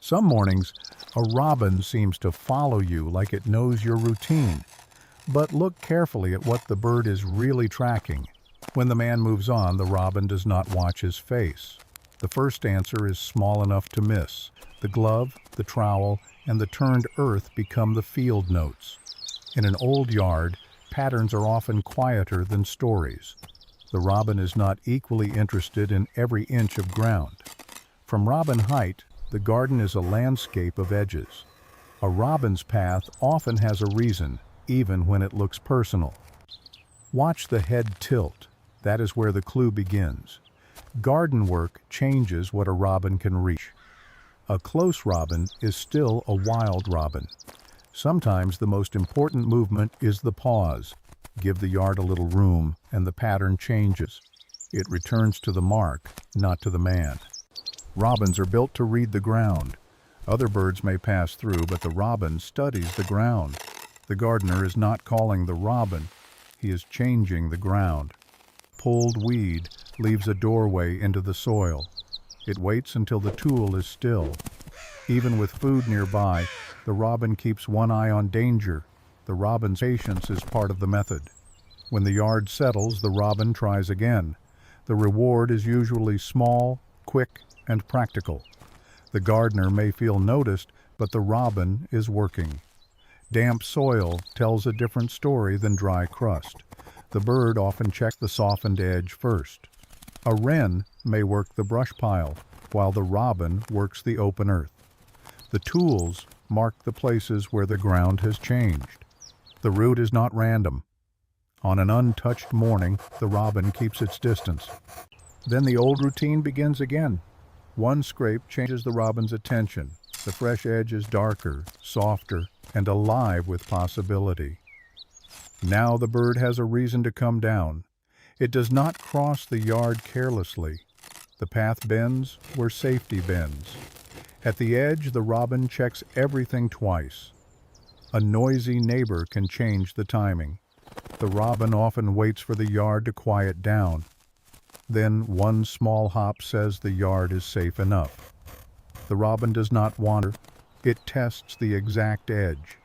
Some mornings, a robin seems to follow you like it knows your routine. But look carefully at what the bird is really tracking. When the man moves on, the robin does not watch his face. The first answer is small enough to miss. The glove, the trowel, and the turned earth become the field notes. In an old yard, patterns are often quieter than stories. The robin is not equally interested in every inch of ground. From robin height, the garden is a landscape of edges. A robin's path often has a reason, even when it looks personal. Watch the head tilt. That is where the clue begins. Garden work changes what a robin can reach. A close robin is still a wild robin. Sometimes the most important movement is the pause. Give the yard a little room, and the pattern changes. It returns to the mark, not to the man. Robins are built to read the ground. Other birds may pass through, but the robin studies the ground. The gardener is not calling the robin, he is changing the ground. Pulled weed leaves a doorway into the soil. It waits until the tool is still. Even with food nearby, the robin keeps one eye on danger. The robin's patience is part of the method. When the yard settles, the robin tries again. The reward is usually small, quick, and practical. The gardener may feel noticed, but the robin is working. Damp soil tells a different story than dry crust. The bird often checks the softened edge first. A wren may work the brush pile, while the robin works the open earth. The tools mark the places where the ground has changed. The route is not random. On an untouched morning, the robin keeps its distance. Then the old routine begins again. One scrape changes the robin's attention. The fresh edge is darker, softer, and alive with possibility. Now the bird has a reason to come down. It does not cross the yard carelessly. The path bends where safety bends. At the edge, the robin checks everything twice. A noisy neighbor can change the timing. The robin often waits for the yard to quiet down. Then one small hop says the yard is safe enough. The robin does not wander. It tests the exact edge.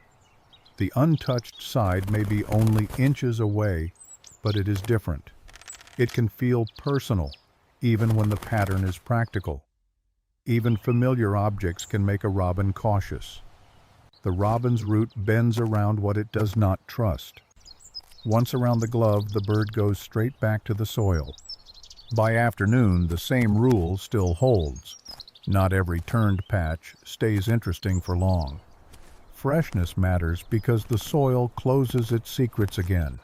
The untouched side may be only inches away, but it is different. It can feel personal, even when the pattern is practical. Even familiar objects can make a robin cautious. The robin's route bends around what it does not trust. Once around the glove, the bird goes straight back to the soil. By afternoon, the same rule still holds. Not every turned patch stays interesting for long. Freshness matters because the soil closes its secrets again.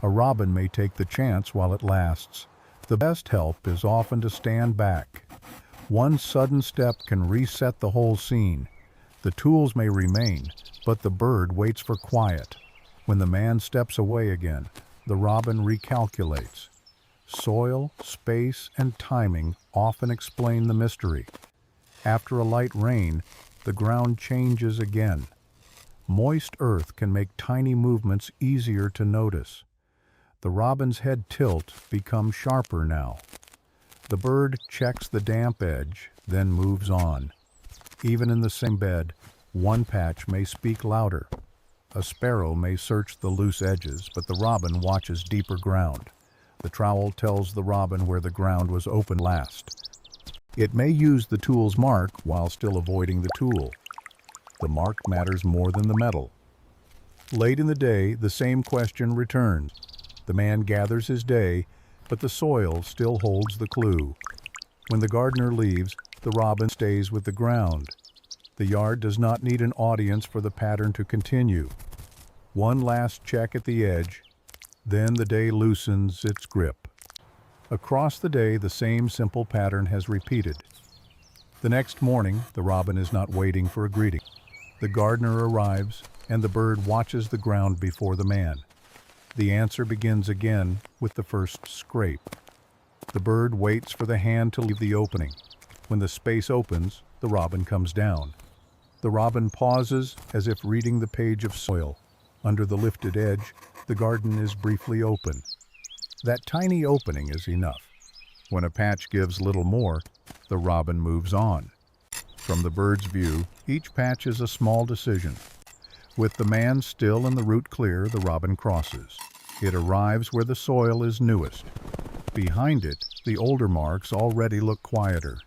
A robin may take the chance while it lasts. The best help is often to stand back. One sudden step can reset the whole scene. The tools may remain, but the bird waits for quiet. When the man steps away again, the robin recalculates. Soil, space, and timing often explain the mystery. After a light rain, the ground changes again. Moist earth can make tiny movements easier to notice. The robin's head tilt becomes sharper now. The bird checks the damp edge, then moves on. Even in the same bed, one patch may speak louder. A sparrow may search the loose edges, but the robin watches deeper ground. The trowel tells the robin where the ground was open last. It may use the tool's mark while still avoiding the tool. The mark matters more than the metal. Late in the day, the same question returns. The man gathers his day, but the soil still holds the clue. When the gardener leaves, the robin stays with the ground. The yard does not need an audience for the pattern to continue. One last check at the edge, then the day loosens its grip. Across the day, the same simple pattern has repeated. The next morning, the robin is not waiting for a greeting. The gardener arrives, and the bird watches the ground before the man. The answer begins again with the first scrape. The bird waits for the hand to leave the opening. When the space opens, the robin comes down. The robin pauses as if reading the page of soil. Under the lifted edge, the garden is briefly open. That tiny opening is enough. When a patch gives little more, the robin moves on. From the bird's view, each patch is a small decision. With the man still and the route clear, the robin crosses. It arrives where the soil is newest. Behind it, the older marks already look quieter.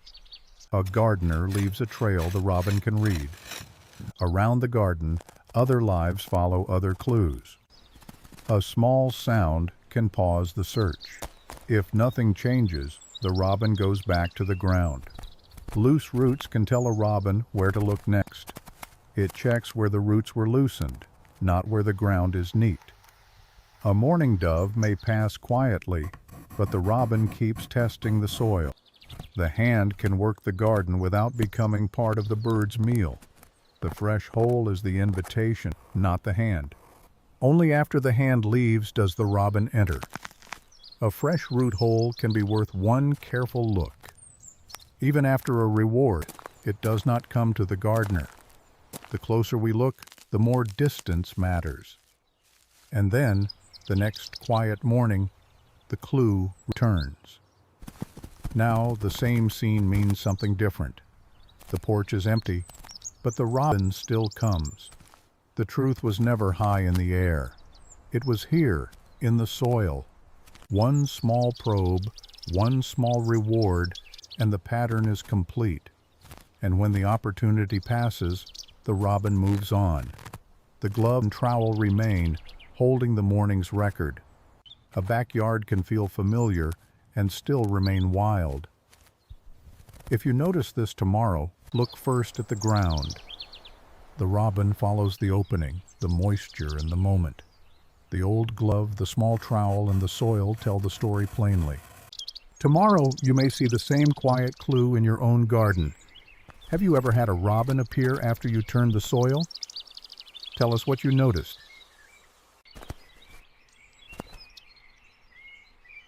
A gardener leaves a trail the robin can read. Around the garden, other lives follow other clues. A small sound can pause the search. If nothing changes, the robin goes back to the ground. Loose roots can tell a robin where to look next. It checks where the roots were loosened, not where the ground is neat. A mourning dove may pass quietly, but the robin keeps testing the soil. The hand can work the garden without becoming part of the bird's meal. The fresh hole is the invitation, not the hand. Only after the hand leaves does the robin enter. A fresh root hole can be worth one careful look. Even after a reward, it does not come to the gardener. The closer we look, the more distance matters. And then, the next quiet morning, the clue returns. Now, the same scene means something different. The porch is empty, but the robin still comes. The truth was never high in the air. It was here, in the soil. One small probe, one small reward, and the pattern is complete. And when the opportunity passes, the robin moves on. The glove and trowel remain, holding the morning's record. A backyard can feel familiar and still remain wild. If you notice this tomorrow, look first at the ground. The robin follows the opening, the moisture, and the moment. The old glove, the small trowel, and the soil tell the story plainly. Tomorrow, you may see the same quiet clue in your own garden. Have you ever had a robin appear after you turned the soil? Tell us what you noticed.